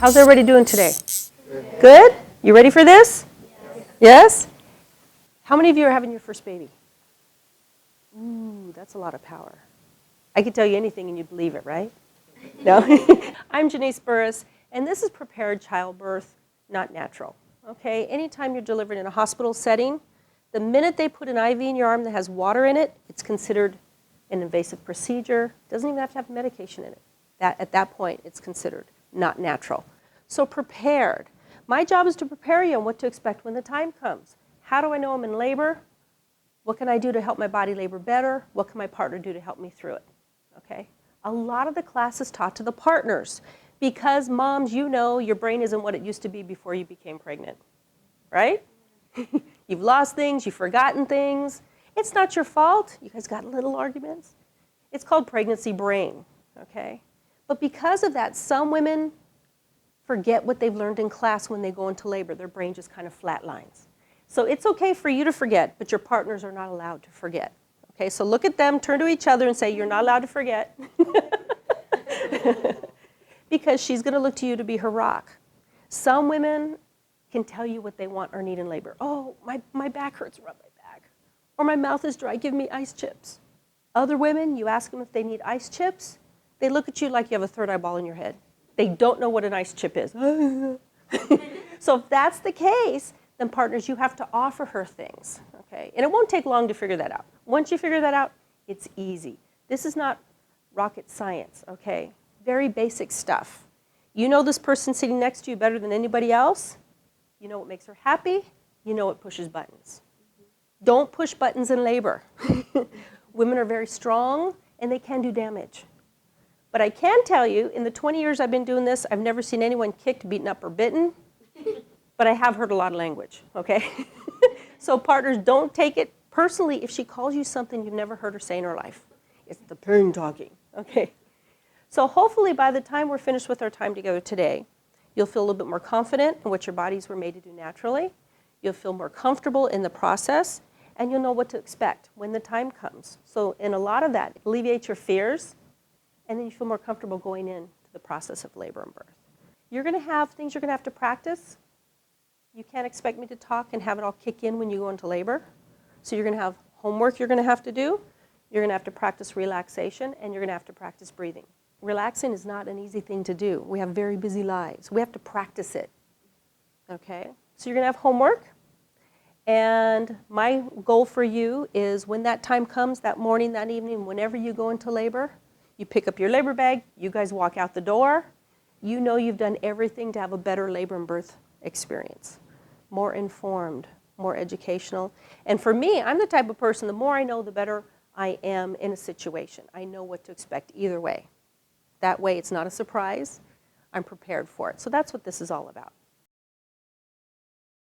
How's everybody doing today? Good? You ready for this? Yes? How many of you are having your first baby? Ooh, that's a lot of power. I could tell you anything and you'd believe it, right? No? I'm Janice Burris, and this is prepared childbirth, not natural. Okay? Anytime you're delivered in a hospital setting, the minute they put an IV in your arm that has water in it, it's considered an invasive procedure. It doesn't even have to have medication in it. At that point, it's considered not natural. So prepared. My job is to prepare you on what to expect when the time comes. How do I know I'm in labor? What can I do to help my body labor better? What can my partner do to help me through it? Okay? A lot of the class is taught to the partners because moms, you know your brain isn't what it used to be before you became pregnant, right? You've lost things, you've forgotten things. It's not your fault. You guys got little arguments. It's called pregnancy brain, okay? But because of that, some women forget what they've learned in class when they go into labor. Their brain just kind of flatlines. So it's okay for you to forget, but your partners are not allowed to forget. Okay, so look at them, turn to each other and say, you're not allowed to forget. Because she's going to look to you to be her rock. Some women can tell you what they want or need in labor. Oh, my back hurts, rub my back. Or my mouth is dry, give me ice chips. Other women, you ask them if they need ice chips, they look at you like you have a third eyeball in your head. They don't know what an ice chip is. So if that's the case, then partners, you have to offer her things, okay? And it won't take long to figure that out. Once you figure that out, it's easy. This is not rocket science, okay? Very basic stuff. You know this person sitting next to you better than anybody else. You know what makes her happy. You know what pushes buttons. Don't push buttons in labor. Women are very strong, and they can do damage. But I can tell you, in the 20 years I've been doing this, I've never seen anyone kicked, beaten up, or bitten. But I have heard a lot of language, okay? So partners, don't take it personally if she calls you something you've never heard her say in her life. It's the pain talking, okay? So hopefully by the time we're finished with our time together today, you'll feel a little bit more confident in what your bodies were made to do naturally. You'll feel more comfortable in the process, and you'll know what to expect when the time comes. So in a lot of that, it alleviates your fears, and then you feel more comfortable going into the process of labor and birth. You're going to have things you're going to have to practice. You can't expect me to talk and have it all kick in when you go into labor. So you're going to have homework you're going to have to do. You're going to have to practice relaxation, and you're going to have to practice breathing. Relaxing is not an easy thing to do. We have very busy lives. We have to practice it, okay? So you're going to have homework, and my goal for you is when that time comes, that morning, that evening, whenever you go into labor, you pick up your labor bag, you guys walk out the door, you know you've done everything to have a better labor and birth experience. More informed, more educational. And for me, I'm the type of person, the more I know, the better I am in a situation. I know what to expect either way. That way, it's not a surprise. I'm prepared for it. So that's what this is all about.